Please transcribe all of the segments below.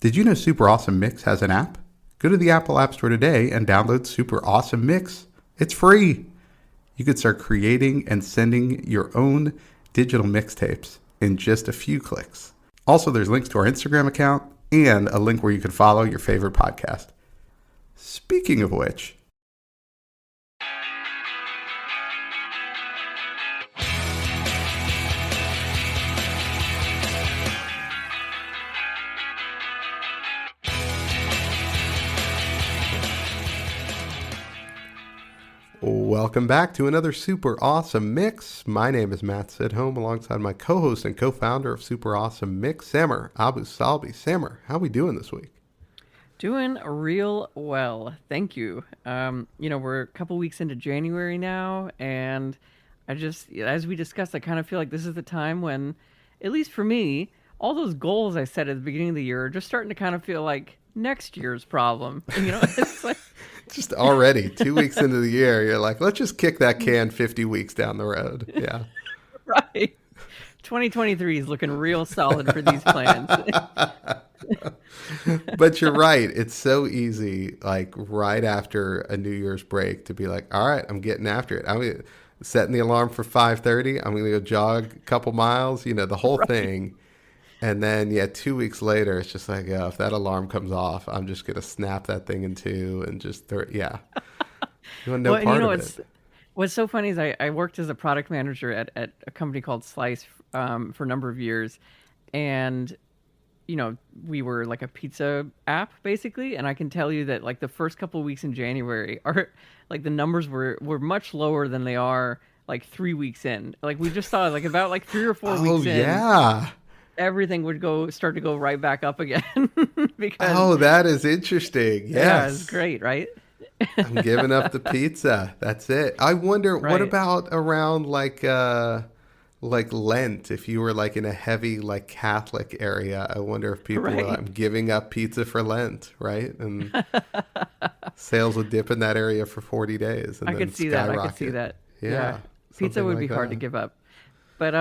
Did you know Super Awesome Mix has an app? Go to the Apple App Store today and download Super Awesome Mix. It's free. You could start creating and sending your own digital mixtapes in just a few clicks. Also, there's links to our Instagram account and a link where you can follow your favorite podcast. Speaking of which, welcome back to another Super Awesome Mix. My name is Matt Sidholm, alongside my co-host and co-founder of Super Awesome Mix, Samer Abu Salbi. Samer, how we doing this week? Doing real well, thank you. We're a couple weeks into January now, and as we discussed, I kind of feel like this is the time when, at least for me, all those goals I set at the beginning of the year are just starting to kind of feel like next year's problem. It's like... Just already 2 weeks into the year, you're like, let's just kick that can 50 weeks down the road. Yeah. Right. 2023 is looking real solid for these plans. But you're right. It's so easy, like right after a New Year's break, to be like, all right, I'm getting after it. I'm setting the alarm for 5:30. I'm going to go jog a couple miles, the whole thing. And then, 2 weeks later, it's just like, if that alarm comes off, I'm just going to snap that thing in two and just throw it. Yeah. You want no part of it. What's so funny is I worked as a product manager at a company called Slice for a number of years. And, we were like a pizza app, basically. And I can tell you that, like, the first couple of weeks in January, the numbers were much lower than they are, like, 3 weeks in. Like, we just saw, like, about, like, 3 or 4 weeks in. Oh, yeah. Everything would start to go right back up again. Because that is interesting. Yes. Yeah, it's great, right? I'm giving up the pizza. That's it. I wonder, what about around like Lent? If you were like in a heavy like Catholic area, I wonder if people were like, I'm giving up pizza for Lent, right? And sales would dip in that area for 40 days. And I could see that. I could see that. Yeah. Pizza would be hard to give up. But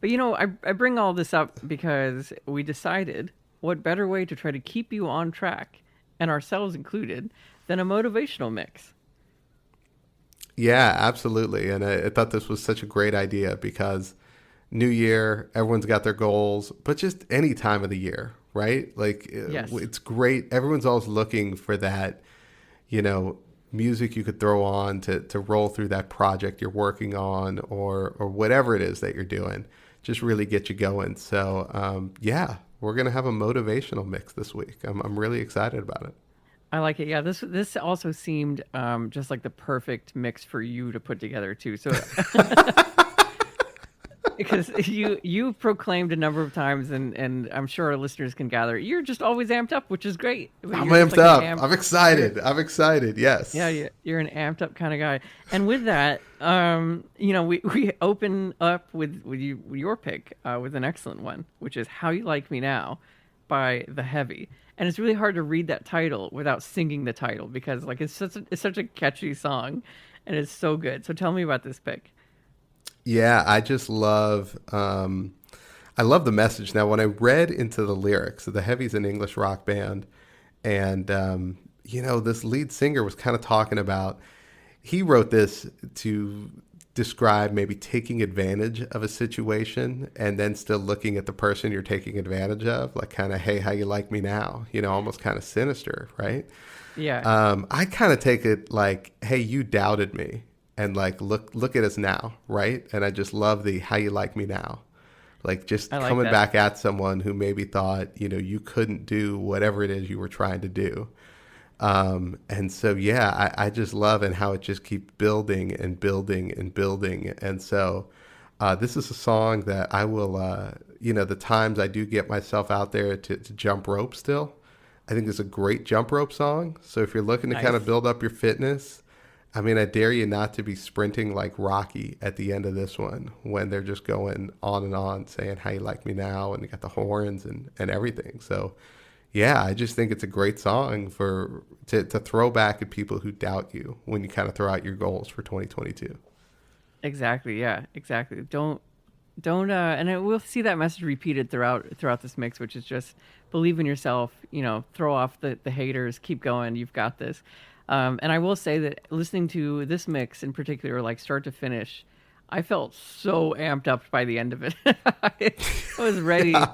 I bring all this up because we decided what better way to try to keep you on track, and ourselves included, than a motivational mix. Yeah, absolutely. And I thought this was such a great idea because New Year, everyone's got their goals, but just any time of the year, right? Like, yes. It's great. Everyone's always looking for that, music you could throw on to roll through that project you're working on or whatever it is that you're doing. Just really get you going. So, we're going to have a motivational mix this week. I'm really excited about it. I like it. Yeah, this also seemed just like the perfect mix for you to put together too. So because you proclaimed a number of times, and I'm sure our listeners can gather, you're just always amped up, which is great. I'm amped up. I'm excited. I'm excited. Yes. Yeah, you're an amped up kind of guy. And with that, we open up with your pick with an excellent one, which is "How You Like Me Now" by The Heavy. And it's really hard to read that title without singing the title because like it's such a catchy song, and it's so good. So tell me about this pick. Yeah, I just love I love the message. Now, when I read into the lyrics, The Heavy's an English rock band, and this lead singer was kind of talking about, he wrote this to describe maybe taking advantage of a situation and then still looking at the person you're taking advantage of, like kind of, hey, how you like me now? Almost kind of sinister, right? Yeah. I kind of take it like, hey, you doubted me. And like, look at us now, right? And I just love the "how you like me now," like just coming back at someone who maybe thought you couldn't do whatever it is you were trying to do. And so I just love and how it just keeps building and building and building. And so this is a song that I will, the times I do get myself out there to jump rope still, I think it's a great jump rope song. So if you're looking to kind of build up your fitness, I mean, I dare you not to be sprinting like Rocky at the end of this one when they're just going on and on saying "how you like me now" and you got the horns and everything. So, yeah, I just think it's a great song to throw back at people who doubt you when you kind of throw out your goals for 2022. Exactly. Yeah, exactly. Don't don't we'll see that message repeated throughout this mix, which is just believe in yourself, throw off the haters, keep going, you've got this. And I will say that listening to this mix in particular, like start to finish, I felt so amped up by the end of it. I was ready. Yeah.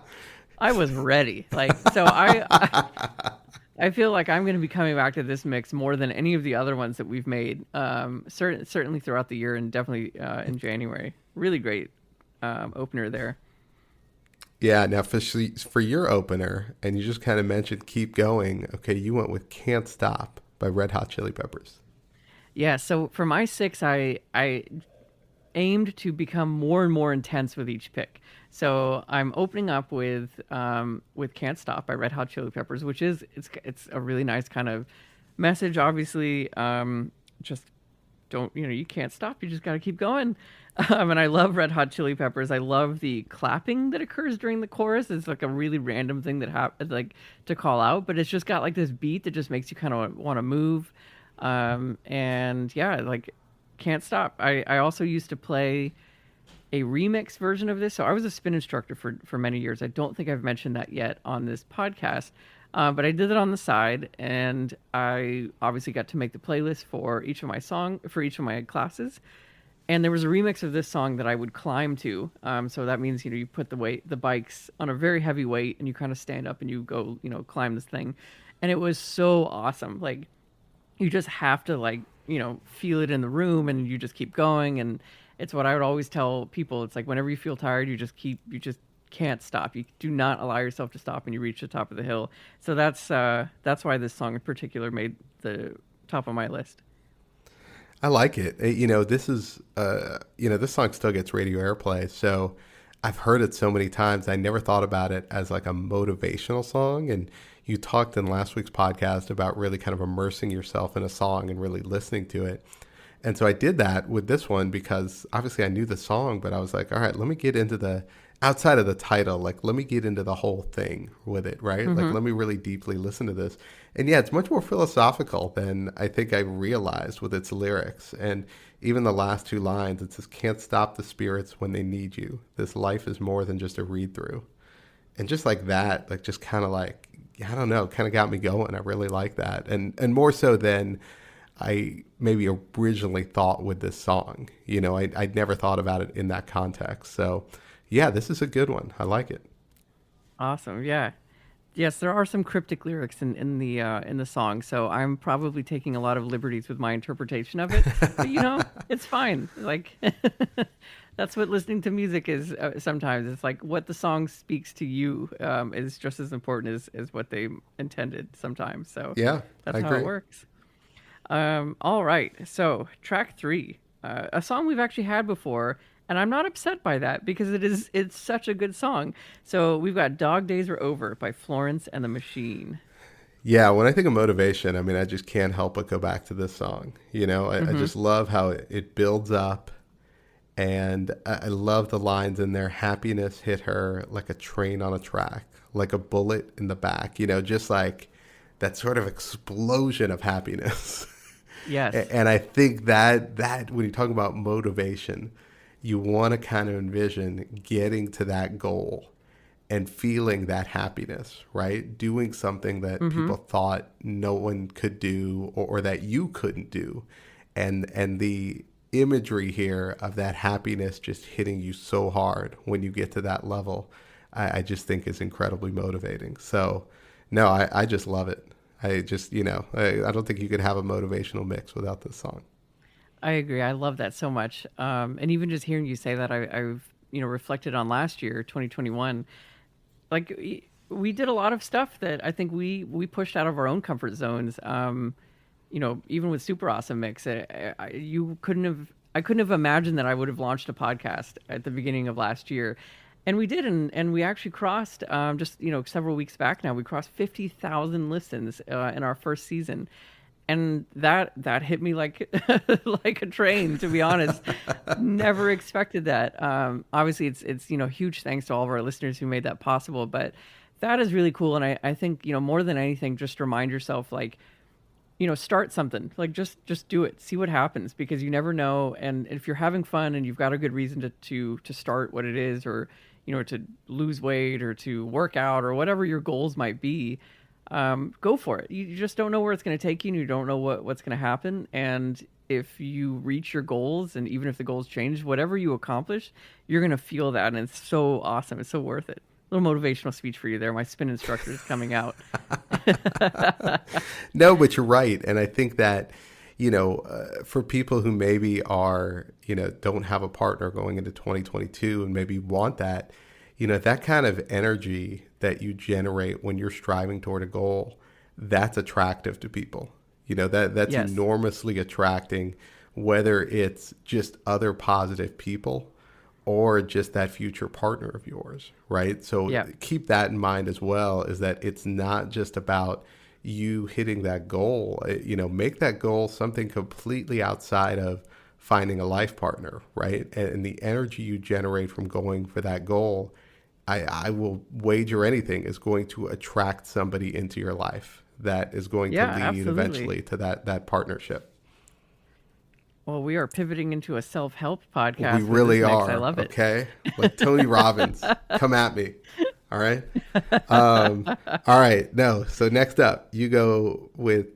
I was ready. Like, so I feel like I'm going to be coming back to this mix more than any of the other ones that we've made. Certainly throughout the year, and definitely in January. Really great opener there. Yeah, now for your opener, and you just kind of mentioned Keep Going, okay, you went with Can't Stop by Red Hot Chili Peppers. Yeah, so for my 6, I aimed to become more and more intense with each pick. So I'm opening up with "Can't Stop" by Red Hot Chili Peppers, which is it's a really nice kind of message. Obviously, just don't you can't stop. You just got to keep going. And I love Red Hot Chili Peppers. I love the clapping that occurs during the chorus. It's like a really random thing that happens, like to call out, but it's just got like this beat that just makes you kind of want to move. And yeah, like Can't Stop. I also used to play a remix version of this. So I was a spin instructor for many years. I don't think I've mentioned that yet on this podcast, but I did it on the side, and I obviously got to make the playlist for each of my classes. And there was a remix of this song that I would climb to. So that means you put the bikes on a very heavy weight, and you kind of stand up and you go climb this thing, and it was so awesome. Like you just have to feel it in the room, and you just keep going. And it's what I would always tell people. It's like whenever you feel tired, you just can't stop. You do not allow yourself to stop when you reach the top of the hill. So that's why this song in particular made the top of my list. I like it. This is, this song still gets radio airplay. So I've heard it so many times. I never thought about it as like a motivational song. And you talked in last week's podcast about really kind of immersing yourself in a song and really listening to it. And so I did that with this one because obviously I knew the song, but I was like, all right, let me get into the outside of the title. Like, let me get into the whole thing with it, right? Mm-hmm. Like, let me really deeply listen to this. And yeah, it's much more philosophical than I think I realized with its lyrics. And even the last 2 lines, it says, can't stop the spirits when they need you. This life is more than just a read through. And just like that, like just kind of like, I don't know, kind of got me going. I really like that. And more so than I maybe originally thought with this song. I'd never thought about it in that context. So yeah, this is a good one. I like it. Awesome. Yeah. Yes, there are some cryptic lyrics in the song, so I'm probably taking a lot of liberties with my interpretation of it. But it's fine. Like that's what listening to music is. Sometimes it's like what the song speaks to you is just as important as what they intended. Sometimes, so yeah, that's how it works. All right, so track 3, a song we've actually had before. And I'm not upset by that because it's such a good song. So we've got Dog Days Are Over by Florence and the Machine. Yeah, when I think of motivation, I mean, I just can't help but go back to this song. I just love how it builds up. And I love the lines in there. Happiness hit her like a train on a track, like a bullet in the back, just like that sort of explosion of happiness. Yes. And I think that when you talk about motivation, you want to kind of envision getting to that goal and feeling that happiness, right? Doing something that people thought no one could do or that you couldn't do. And the imagery here of that happiness just hitting you so hard when you get to that level, I just think is incredibly motivating. So, no, I just love it. I just, I don't think you could have a motivational mix without this song. I agree. I love that so much. And even just hearing you say that, I've reflected on last year, 2021. Like we did a lot of stuff that I think we pushed out of our own comfort zones. Even with Super Awesome Mix, I couldn't have imagined that I would have launched a podcast at the beginning of last year. And we did, and we actually crossed just several weeks back now. We crossed 50,000 listens in our first season. And that hit me like like a train, to be honest. Never expected that. Obviously, it's huge thanks to all of our listeners who made that possible. But that is really cool. And I think more than anything, just remind yourself start something. Like just do it. See what happens, because you never know. And if you're having fun and you've got a good reason to start what it is, or to lose weight or to work out or whatever your goals might be, go for it. You just don't know where it's going to take you, and you don't know what's going to happen. And if you reach your goals, and even if the goals change, whatever you accomplish, you're going to feel that, and it's so awesome. It's so worth it. Little motivational speech for you there. My spin instructor is coming out. No, but you're right. And I think that, for people who maybe are, don't have a partner going into 2022 and maybe want that, that kind of energy that you generate when you're striving toward a goal, that's attractive to people. That's Yes. enormously attracting, whether it's just other positive people or just that future partner of yours, right? So keep that in mind as well, is that it's not just about you hitting that goal. Make that goal something completely outside of finding a life partner, right? And the energy you generate from going for that goal, I will wager anything, is going to attract somebody into your life that is going to lead absolutely. eventually to that partnership. Well, we are pivoting into a self-help podcast. We really are. I love it. Okay, like Tony Robbins, come at me. All right. All right. No. So next up, you go with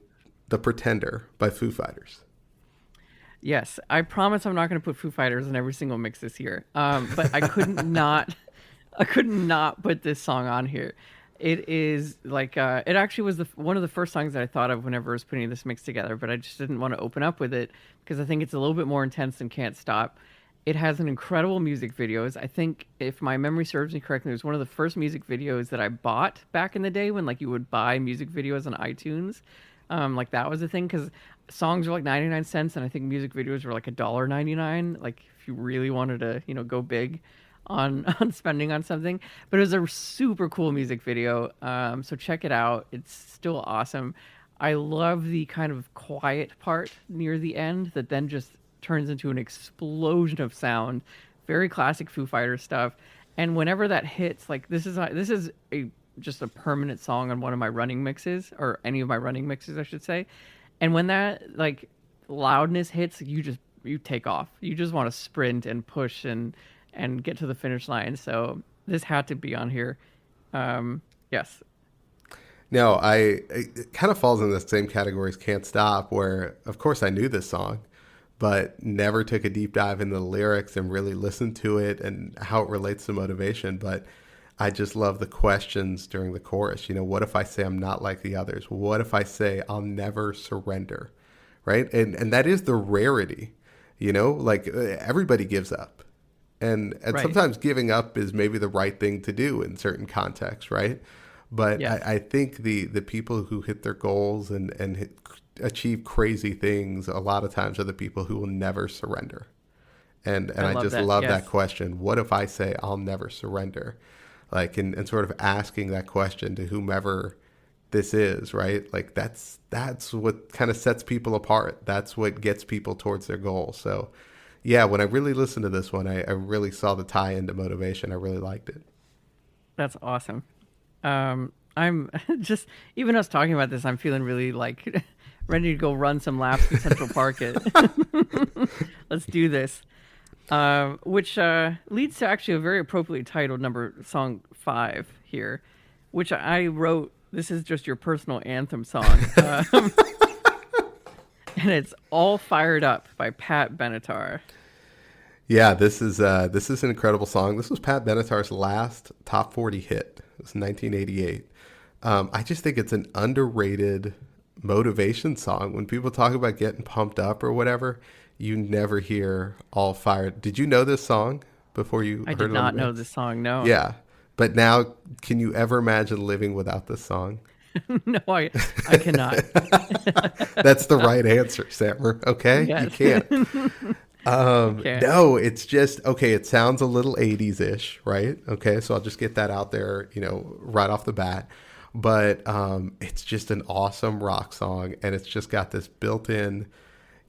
"The Pretender" by Foo Fighters. Yes, I promise I'm not going to put Foo Fighters in every single mix this year. But I couldn't not put this song on here. It is like it actually was one of the first songs that I thought of whenever I was putting this mix together, but I just didn't want to open up with it because I think it's a little bit more intense than Can't Stop. It has an incredible music videos. I think, if my memory serves me correctly, it was one of the first music videos that I bought back in the day, when like you would buy music videos on iTunes. Like that was the thing, because songs were like 99 cents, and I think music videos were like $1.99. Like if you really wanted to, go big on spending on something. But it was a super cool music video. So check it out. It's still awesome. I love the kind of quiet part near the end that then just turns into an explosion of sound. Very classic Foo Fighters stuff. And whenever that hits, like this is just a permanent song on one of my running mixes, or any of my running mixes, I should say. And when that like loudness hits, you take off. You just want to sprint and push and get to the finish line. So this had to be on here. Yes. No, it kind of falls in the same category as Can't Stop, where of course I knew this song, but never took a deep dive into the lyrics and really listened to it and how it relates to motivation. But I just love the questions during the chorus. What if I say I'm not like the others? What if I say I'll never surrender? Right? And that is the rarity, like everybody gives up. And right. Sometimes giving up is maybe the right thing to do in certain contexts, right? But yes. I think the people who hit their goals and achieve crazy things a lot of times are the people who will never surrender. And I just love that question. What if I say I'll never surrender? Like, and sort of asking that question to whomever this is, right? Like that's what kind of sets people apart. That's what gets people towards their goal. So yeah, when I really listened to this one, I really saw the tie into motivation. I really liked it. That's awesome. I'm just, even us talking about this, I'm feeling really like ready to go run some laps in Central Park. Let's do this. Which leads to actually a very appropriately titled song 5 here, which I wrote. This is just your personal anthem song. And it's All Fired Up by Pat Benatar. Yeah, this is an incredible song. This was Pat Benatar's last top 40 hit. It was 1988. I just think it's an underrated motivation song. When people talk about getting pumped up or whatever, you never hear All Fired. Did you know this song before you heard it? I did not know this song, no. Yeah. But now, can you ever imagine living without this song? No, I cannot. That's the right answer, Sammer. Okay? Yes. You can't. No, it's just, okay, it sounds a little 80s-ish, right? Okay, so I'll just get that out there, right off the bat. But it's just an awesome rock song, and it's just got this built-in,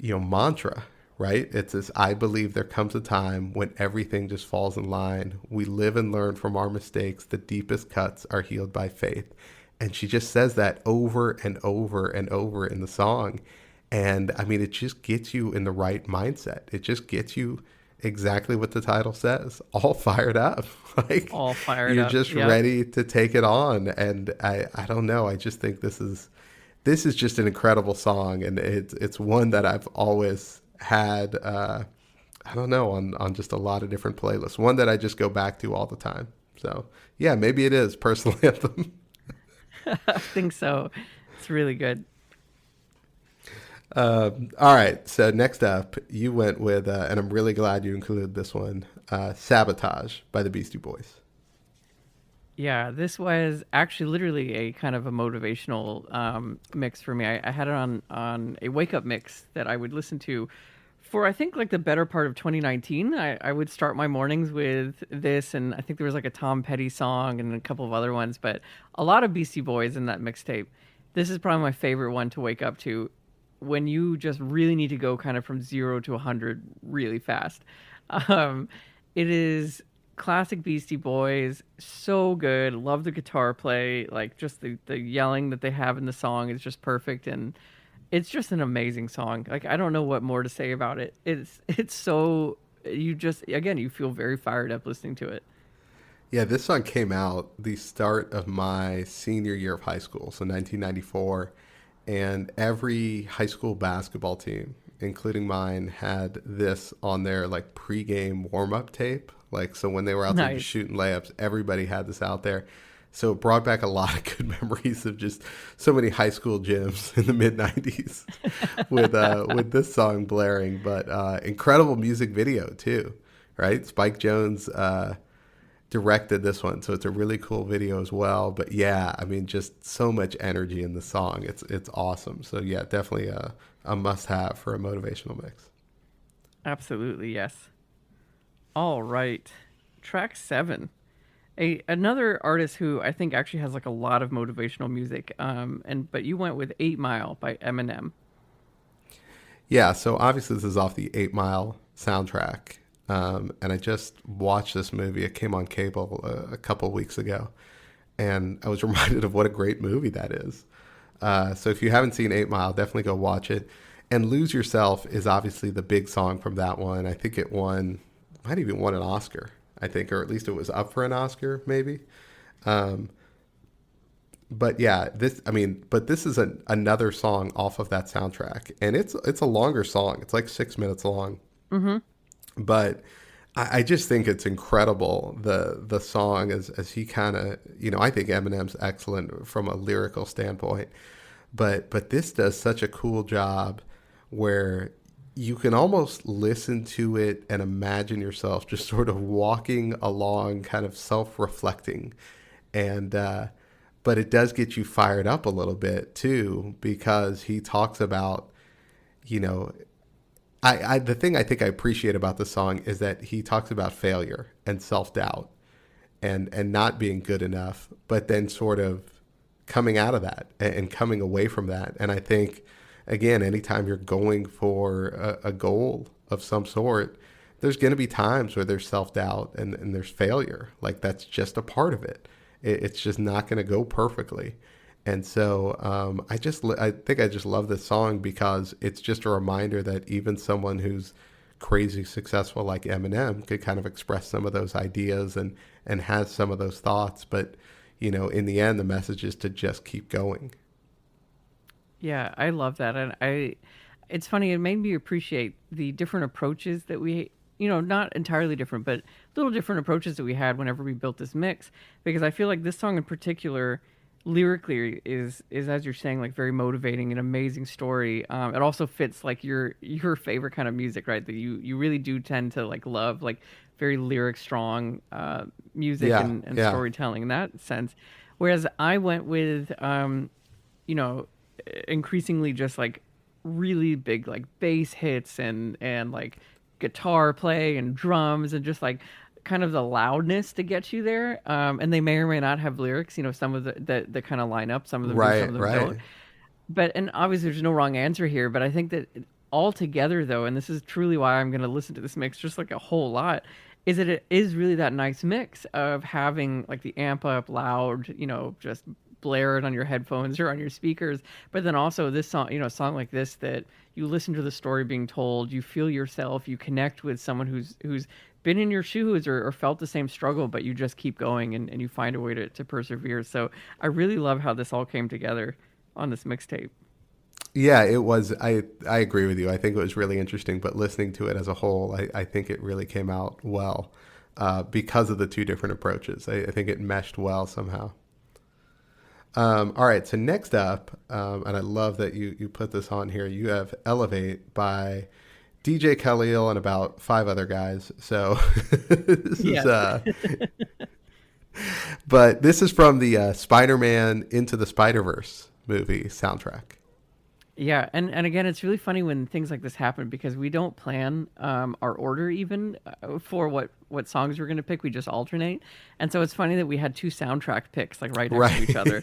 mantra, right? It's this, I believe there comes a time when everything just falls in line. We live and learn from our mistakes. The deepest cuts are healed by faith. And she just says that over and over and over in the song. And I mean, it just gets you in the right mindset. It just gets you exactly what the title says, all fired up. Like All fired you're up. just Yep. ready to take it on. And I don't know. I just think this is just an incredible song. And it's one that I've always had, I don't know, on just a lot of different playlists. One that I just go back to all the time. So yeah, maybe it is personal anthem. I think so. It's really good. All right. So next up, you went with, and I'm really glad you included this one, "Sabotage" by the Beastie Boys. Yeah, this was actually literally a kind of a motivational mix for me. I had it on a wake up mix that I would listen to for I think like the better part of 2019. I would start my mornings with this, and I think there was like a Tom Petty song and a couple of other ones, but a lot of Beastie Boys in that mixtape. This is probably my favorite one to wake up to when you just really need to go kind of from 0 to 100 really fast. Um, it is classic Beastie Boys, so good. Love the guitar play, like just the yelling that they have in the song is just perfect, and it's just an amazing song. Like I don't know what more to say about it. It's so you just again you feel very fired up listening to it. Yeah, this song came out the start of my senior year of high school, so 1994, and every high school basketball team, including mine, had this on their like pregame warm up tape. Like, so when they were out there just Nice. shooting layups, everybody had this out there. So it brought back a lot of good memories of just so many high school gyms in the mid '90s with this song blaring. But incredible music video too, right? Spike Jonze directed this one, so it's a really cool video as well. But yeah, I mean, just so much energy in the song. It's awesome. So yeah, definitely a must have for a motivational mix. Absolutely, yes. All right. Track 7. A another artist who I think actually has like a lot of motivational music. And but you went with 8 Mile by Eminem. Yeah, so obviously this is off the 8 Mile soundtrack. And I just watched this movie. It came on cable a couple weeks ago, and I was reminded of what a great movie that is. So if you haven't seen 8 Mile, definitely go watch it. And "Lose Yourself" is obviously the big song from that one. I think it won, might even won an Oscar. I think, or at least it was up for an Oscar, maybe. Um, but yeah, but this is another song off of that soundtrack, and it's a longer song. It's like 6 minutes long, Mm-hmm. but I just think it's incredible the song as he kind of, I think Eminem's excellent from a lyrical standpoint, but this does such a cool job where you can almost listen to it and imagine yourself just sort of walking along, kind of self-reflecting, and but it does get you fired up a little bit too, because he talks about, you know the thing I think I appreciate about the song is that he talks about failure and self-doubt and not being good enough, but then sort of coming out of that and coming away from that. And I think, again, anytime you're going for a goal of some sort, there's going to be times where there's self-doubt and there's failure. Like, that's just a part of it. It's just not going to go perfectly. And so I think I just love this song because it's just a reminder that even someone who's crazy successful like Eminem could kind of express some of those ideas and has some of those thoughts. But, in the end, the message is to just keep going. Yeah, I love that. And it's funny, it made me appreciate the different approaches that not entirely different, but little different approaches that we had whenever we built this mix. Because I feel like this song in particular, lyrically, is as you're saying, like very motivating, an amazing story. It also fits like your favorite kind of music, right? That you really do tend to like love, like very lyric strong music Yeah, and yeah. storytelling in that sense. Whereas I went with you know, increasingly just like really big like bass hits and like guitar play and drums and just like kind of the loudness to get you there. And they may or may not have lyrics. Some of the kind of line up. Some of them do, some Right, of them don't. right. And obviously there's no wrong answer here. But I think that all together though, and this is truly why I'm going to listen to this mix just like a whole lot, is that it is really that nice mix of having like the amp up loud, just blare it on your headphones or on your speakers. But then also this song, a song like this that you listen to the story being told, you feel yourself, you connect with someone who's been in your shoes or felt the same struggle, but you just keep going and you find a way to persevere. So I really love how this all came together on this mixtape. Yeah, it was. I agree with you. I think it was really interesting, but listening to it as a whole, I think it really came out well because of the two different approaches. I think it meshed well somehow. All right, so next up, and I love that you put this on here, you have Elevate by DJ Khalil and about 5 other guys. So this is... but this is from the Spider-Man Into the Spider-Verse movie soundtrack. Yeah, and again, it's really funny when things like this happen because we don't plan our order even for what songs we're going to pick. We just alternate, and so it's funny that we had 2 soundtrack picks like right next to each other.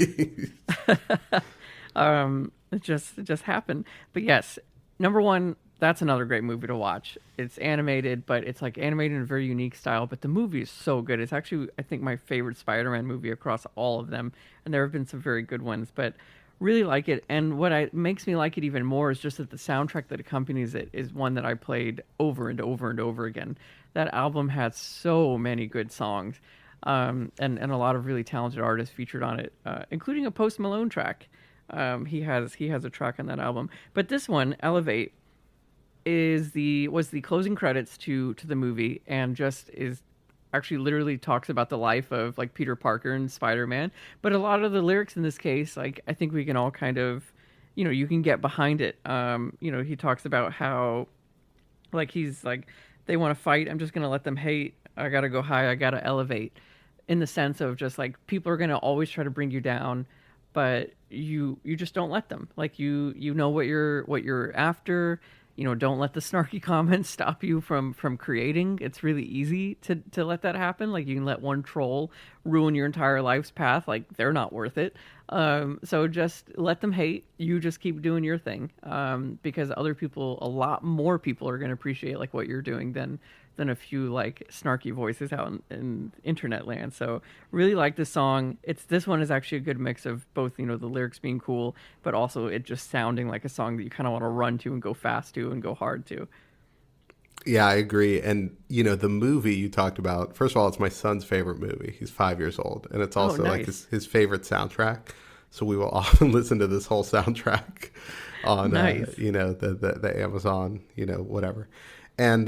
It just happened. But yes, number 1, that's another great movie to watch. It's animated, but it's like animated in a very unique style. But the movie is so good. It's actually, I think, my favorite Spider-Man movie across all of them, and there have been some very good ones, but. Really like it, and what makes me like it even more is just that the soundtrack that accompanies it is one that I played over and over and over again. That album has so many good songs, and a lot of really talented artists featured on it, including a Post Malone track. He has a track on that album, but this one, Elevate, was the closing credits to the movie, and just is actually literally talks about the life of like Peter Parker and Spider-Man. But a lot of the lyrics in this case, like I think we can all kind of, you can get behind it. He talks about how like he's like, they want to fight, I'm just going to let them hate. I got to go high, I got to elevate. In the sense of just like people are going to always try to bring you down, but you just don't let them. Like you know what you're after. Don't let the snarky comments stop you from creating. It's really easy to let that happen. Like you can let one troll ruin your entire life's path. Like they're not worth it. So just let them hate. You just keep doing your thing. Because a lot more people are going to appreciate like what you're doing than a few like snarky voices out in internet land. So really like this song. This one is actually a good mix of both, the lyrics being cool, but also it just sounding like a song that you kind of want to run to and go fast to and go hard to. Yeah, I agree. And, the movie you talked about, first of all, it's my son's favorite movie. He's 5 years old. And it's also like his favorite soundtrack. So we will often listen to this whole soundtrack on, nice. The Amazon, whatever. And,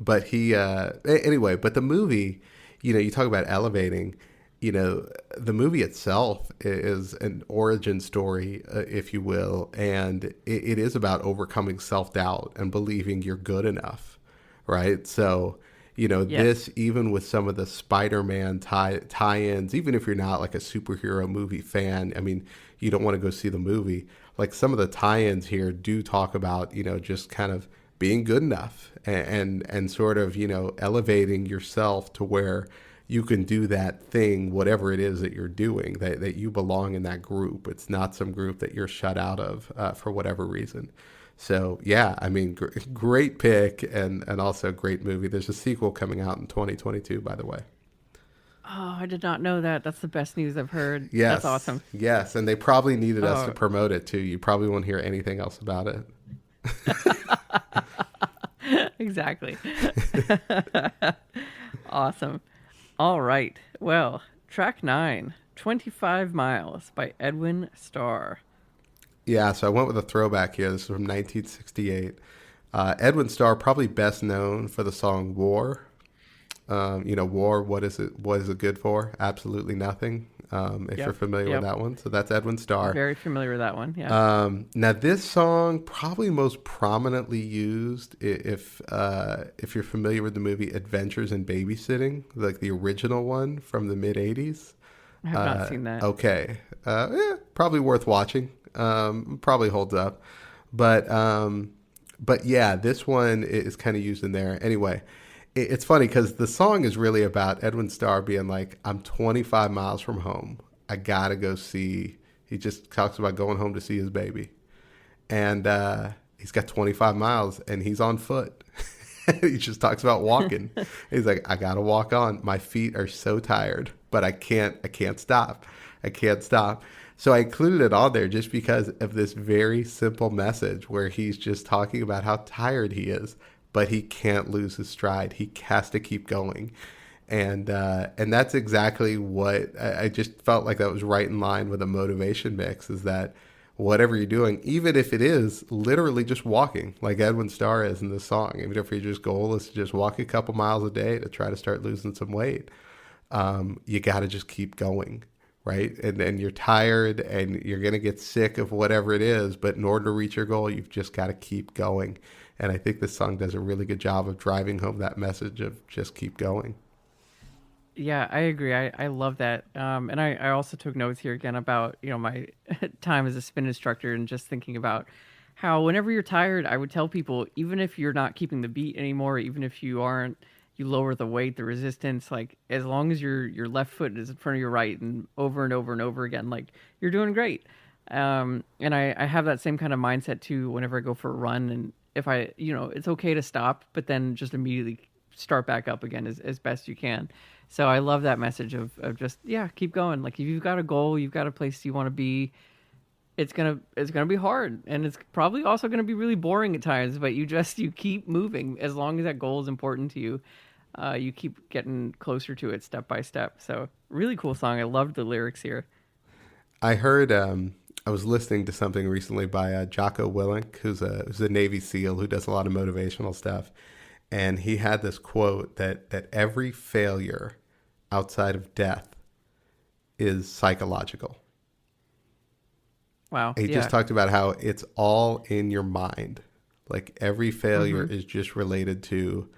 but anyway, but the movie, you talk about elevating, the movie itself is an origin story, if you will. And it is about overcoming self-doubt and believing you're good enough. Right. So, yes. This, even with some of the Spider-Man tie-ins, even if you're not like a superhero movie fan, I mean, you don't want to go see the movie. Like some of the tie-ins here do talk about, just kind of being good enough and sort of, elevating yourself to where you can do that thing, whatever it is that you're doing, that you belong in that group. It's not some group that you're shut out of for whatever reason. So, yeah, I mean, great pick and also great movie. There's a sequel coming out in 2022, by the way. Oh, I did not know that. That's the best news I've heard. Yes. That's awesome. Yes, and they probably needed us to promote it, too. You probably won't hear anything else about it. Exactly. Awesome. All right. Well, track 9, 25 Miles by Edwin Starr. Yeah, so I went with a throwback here. This is from 1968. Edwin Starr, probably best known for the song War. War, what is it good for? Absolutely nothing. If you're familiar with that one. So that's Edwin Starr. Very familiar with that one, yeah. Now this song probably most prominently used if you're familiar with the movie Adventures in Babysitting, like the original one from the mid-'80s. I have not seen that. Okay. Probably worth watching. Probably holds up. But yeah, this one is kind of used in there. Anyway, it's funny because the song is really about Edwin Starr being like, I'm 25 miles from home. I got to go see. He just talks about going home to see his baby. And he's got 25 miles and he's on foot. He just talks about walking. He's like, I got to walk on. My feet are so tired, but I can't stop. I can't stop. So I included it on there just because of this very simple message where he's just talking about how tired he is, but he can't lose his stride. He has to keep going. And that's exactly what I just felt like that was right in line with a motivation mix, is that whatever you're doing, even if it is literally just walking, like Edwin Starr is in this song, even if your just goal is to just walk a couple miles a day to try to start losing some weight, you got to just keep going, right? And you're tired and you're going to get sick of whatever it is, but in order to reach your goal, you've just got to keep going. And I think this song does a really good job of driving home that message of just keep going. Yeah, I agree. I love that. And I also took notes here again about, my time as a spin instructor and just thinking about how whenever you're tired, I would tell people, even if you're not keeping the beat anymore, even if you lower the weight, the resistance, like as long as your left foot is in front of your right and over and over again, like you're doing great. And I have that same kind of mindset too whenever I go for a run. And if it's okay to stop, but then just immediately start back up again as best you can. So I love that message of just, yeah, keep going. Like if you've got a goal, you've got a place you want to be, it's gonna be hard, and it's probably also gonna be really boring at times. But you keep moving as long as that goal is important to you. You keep getting closer to it step by step. So really cool song. I loved the lyrics here. I heard I was listening to something recently by Jocko Willink, who's a Navy SEAL who does a lot of motivational stuff, and he had this quote that every failure outside of death is psychological. Wow. He Yeah. just talked about how it's all in your mind. Like every failure Mm-hmm. is just related to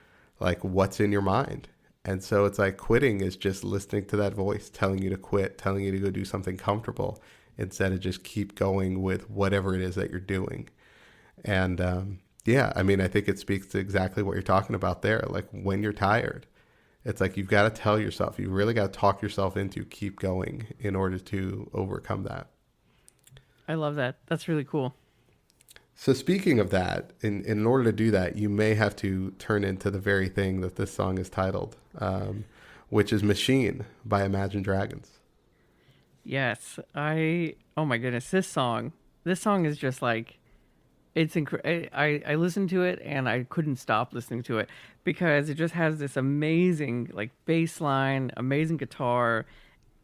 like what's in your mind. And so it's like quitting is just listening to that voice telling you to quit, telling you to go do something comfortable instead of just keep going with whatever it is that you're doing. And yeah, I mean, I think it speaks to exactly what you're talking about there. Like when you're tired, it's like you've got to tell yourself, you really got to talk yourself into keep going in order to overcome that. I love that. That's really cool. So speaking of that, in order to do that, you may have to turn into the very thing that this song is titled, which is "Machine" by Imagine Dragons. Yes. Oh my goodness, this song. This song is just like I listened to it and I couldn't stop listening to it because it just has this amazing like bass line, amazing guitar.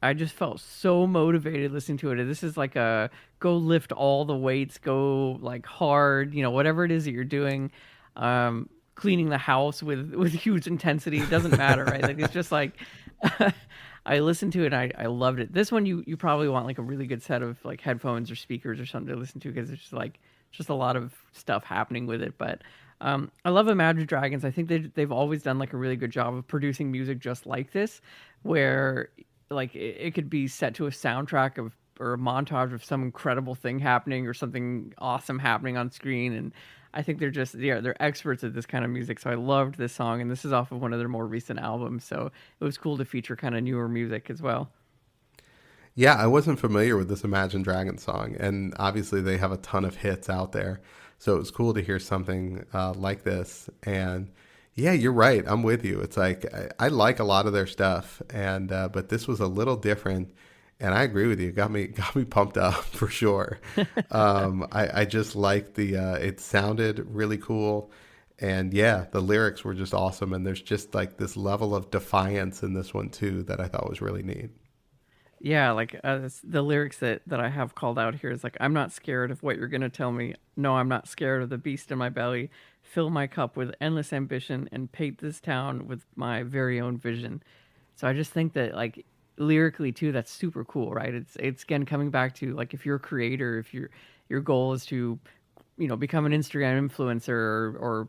I just felt so motivated listening to it. This is like a go lift all the weights, go like hard, whatever it is that you're doing. Cleaning the house with huge intensity. It doesn't matter, right? Like it's just like I listened to it and I loved it. This one you probably want like a really good set of like headphones or speakers or something to listen to because it's just a lot of stuff happening with it. But I love Imagine Dragons. I think they've always done like a really good job of producing music just like this, where like it could be set to a soundtrack of or a montage of some incredible thing happening or something awesome happening on screen. And I think they're experts at this kind of music. So I loved this song, and this is off of one of their more recent albums. So it was cool to feature kind of newer music as well. Yeah, I wasn't familiar with this Imagine Dragons song, and obviously they have a ton of hits out there. So it was cool to hear something like this. And yeah, you're right. I'm with you. It's like I like a lot of their stuff, and but this was a little different. And I agree with you. It got me pumped up for sure. I just liked the. It sounded really cool, and yeah, the lyrics were just awesome. And there's just like this level of defiance in this one too that I thought was really neat. Yeah, like the lyrics that I have called out here is like, I'm not scared of what you're going to tell me. No, I'm not scared of the beast in my belly. Fill my cup with endless ambition and paint this town with my very own vision. So I just think that like lyrically too, that's super cool, right? It's again coming back to like if you're a creator, if your goal is to become an Instagram influencer or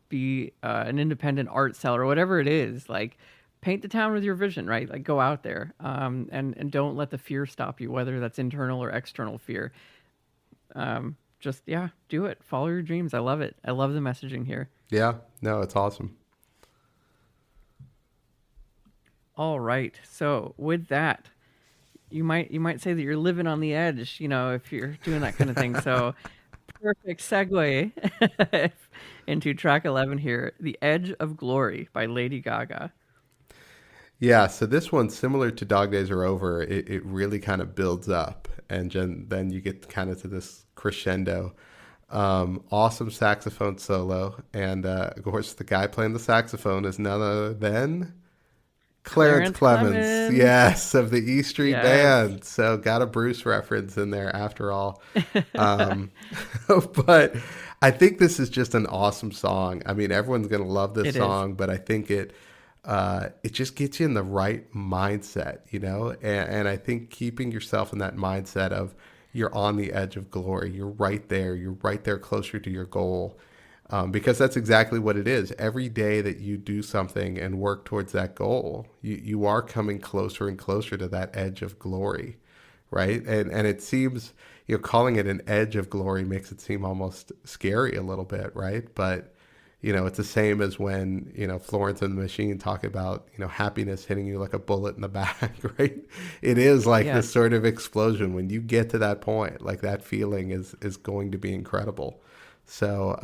be an independent art seller or whatever it is, like paint the town with your vision, right? Like go out there, and don't let the fear stop you, whether that's internal or external fear. Just yeah, do it. Follow your dreams. I love it. I love the messaging here. Yeah, no, it's awesome. All right. So with that, you might say that you're living on the edge, if you're doing that kind of thing. So perfect segue into track 11 here, "The Edge of Glory" by Lady Gaga. Yeah, so this one's similar to Dog Days Are Over. It really kind of builds up, and then you get kind of to this crescendo. Awesome saxophone solo, and of course, the guy playing the saxophone is none other than Clarence Clemens. Yes, of the E Street Band. So got a Bruce reference in there after all. But I think this is just an awesome song. I mean, everyone's gonna love this song, but I think it just gets you in the right mindset, you know? And I think keeping yourself in that mindset of you're on the edge of glory, you're right there closer to your goal. Because that's exactly what it is. Every day that you do something and work towards that goal, you are coming closer and closer to that edge of glory, right? And it seems, you know, calling it an edge of glory makes it seem almost scary a little bit, right? But, you know, it's the same as when, you know, Florence and the Machine talk about, you know, happiness hitting you like a bullet in the back, right? It is like this sort of explosion. When you get to that point, like that feeling is going to be incredible. So,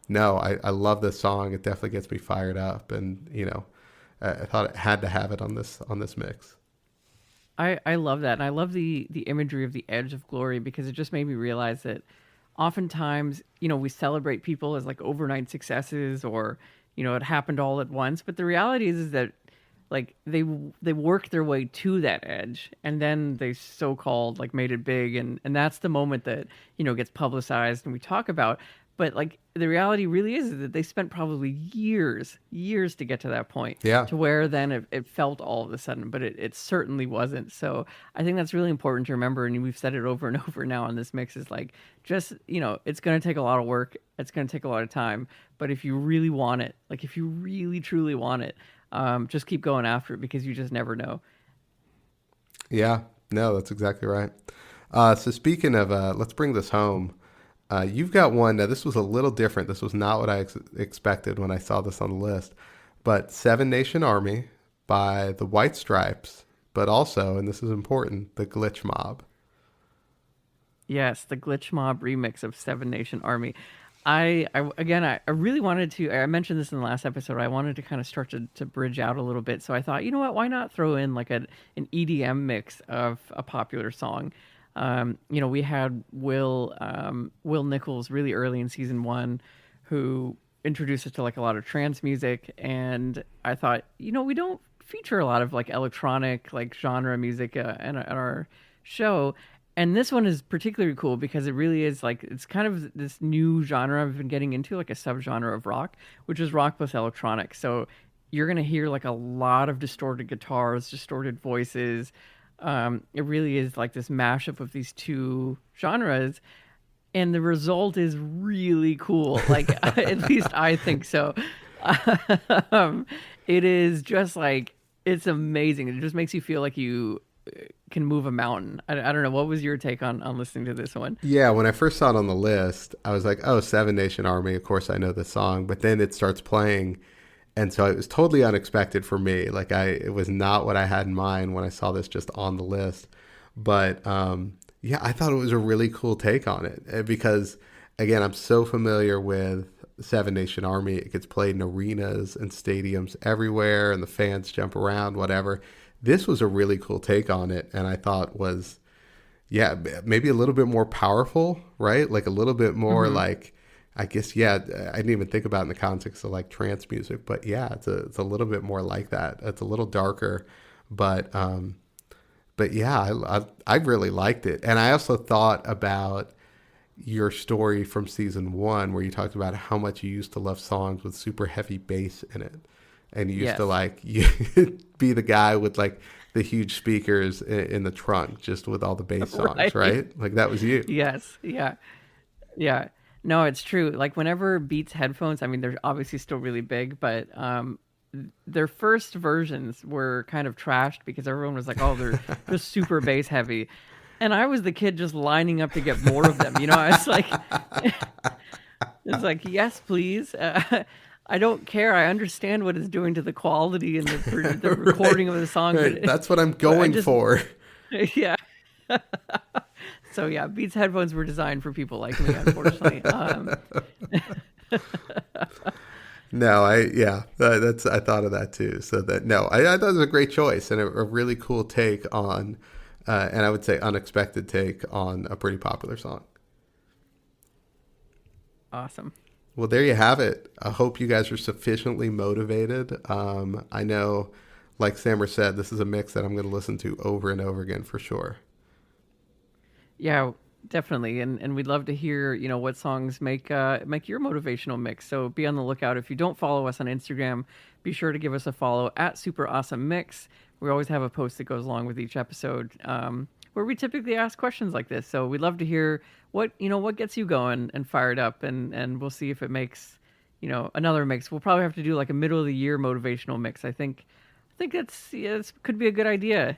no, I love this song. It definitely gets me fired up, and you know, I thought it had to have it on this mix. I love that, and I love the imagery of the edge of glory, because it just made me realize that oftentimes, you know, we celebrate people as like overnight successes, or you know, it happened all at once. But the reality is that like they work their way to that edge, and then they so-called like made it big, and that's the moment that, you know, gets publicized and we talk about. But like the reality really is that they spent probably years to get to that point. Yeah. To where then it felt all of a sudden, but it certainly wasn't. So I think that's really important to remember, and we've said it over and over now on this mix, is like, just, you know, it's going to take a lot of work, it's going to take a lot of time, but if you really want it, like if you really truly want it, just keep going after it, because you just never know. Yeah, no, that's exactly right. So speaking of, let's bring this home. You've got one. Now, this was a little different. This was not what I expected when I saw this on the list. But Seven Nation Army by the White Stripes, but also, and this is important, the Glitch Mob. Yes, the Glitch Mob remix of Seven Nation Army. I really wanted to, I mentioned this in the last episode, I wanted to kind of start to bridge out a little bit. So I thought, you know what, why not throw in like an EDM mix of a popular song? You know, we had Will Nichols really early in season 1, who introduced us to like a lot of trance music, and I thought, you know, we don't feature a lot of like electronic like genre music in our show, and this one is particularly cool because it really is like, it's kind of this new genre I've been getting into, like a subgenre of rock, which is rock plus electronic. So you're gonna hear like a lot of distorted guitars, distorted voices. It really is like this mashup of these two genres, and the result is really cool. Like, at least I think so. It is just like, it's amazing. It just makes you feel like you can move a mountain. I don't know. What was your take on listening to this one? Yeah, when I first saw it on the list, I was like, oh, Seven Nation Army. Of course, I know the song. But then it starts playing. And so it was totally unexpected for me. Like it was not what I had in mind when I saw this just on the list. But yeah, I thought it was a really cool take on it, because again, I'm so familiar with Seven Nation Army. It gets played in arenas and stadiums everywhere, and the fans jump around, whatever. This was a really cool take on it, and I thought was, yeah, maybe a little bit more powerful, right? Like a little bit more like, I guess, yeah, I didn't even think about it in the context of like trance music, but yeah, it's a little bit more like that. It's a little darker, but yeah, I really liked it. And I also thought about your story from season 1, where you talked about how much you used to love songs with super heavy bass in it. And you used to like, you be the guy with like the huge speakers in the trunk, just with all the bass songs, right? Like that was you. Yes. Yeah. Yeah. No, it's true. Like whenever Beats headphones, I mean, they're obviously still really big, but their first versions were kind of trashed because everyone was like, "Oh, they're super bass heavy," and I was the kid just lining up to get more of them. You know, I was like, "It's like, yes, please." I don't care. I understand what it's doing to the quality and the recording of the song. Right. That's what I'm going for. Yeah. So yeah, Beats headphones were designed for people like me, unfortunately. No, I thought of that too. So that no, I thought it was a great choice and a really cool take on, and I would say unexpected take on a pretty popular song. Awesome. Well, there you have it. I hope you guys are sufficiently motivated. I know, like Sammer said, this is a mix that I'm going to listen to over and over again for sure. Yeah, definitely. And we'd love to hear, what songs make your motivational mix. So be on the lookout. If you don't follow us on Instagram, be sure to give us a follow at Super Awesome Mix. We always have a post that goes along with each episode, where we typically ask questions like this. So we'd love to hear what gets you going and fired up, and we'll see if it makes, another mix. We'll probably have to do like a middle of the year motivational mix. I think this could be a good idea.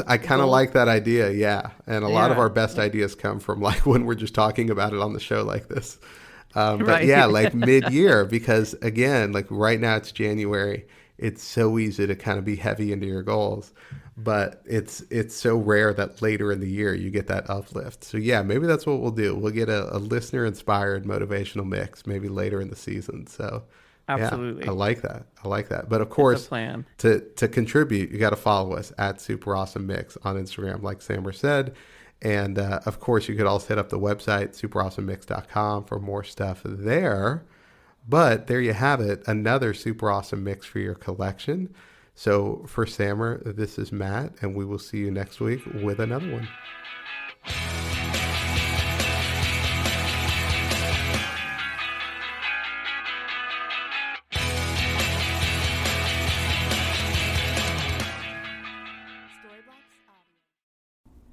I kind of like that idea. Yeah. And a lot of our best ideas come from like when we're just talking about it on the show like this. But right. Yeah, like mid-year, because again, like right now it's January. It's so easy to kind of be heavy into your goals, but it's so rare that later in the year you get that uplift. So yeah, maybe that's what we'll do. We'll get a listener inspired motivational mix maybe later in the season. So absolutely. Yeah, I like that. But of course, plan. to contribute, you got to follow us at Super Awesome Mix on Instagram, like Sammer said. And of course, you could also hit up the website, superawesomemix.com, for more stuff there. But there you have it, another super awesome mix for your collection. So for Sammer, this is Matt, and we will see you next week with another one.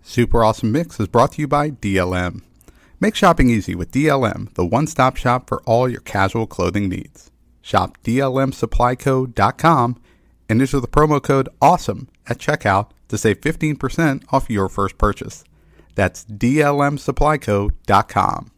Super Awesome Mix is brought to you by DLM. Make shopping easy with DLM, the one-stop shop for all your casual clothing needs. Shop DLMsupplyco.com and enter the promo code AWESOME at checkout to save 15% off your first purchase. That's DLMsupplyco.com.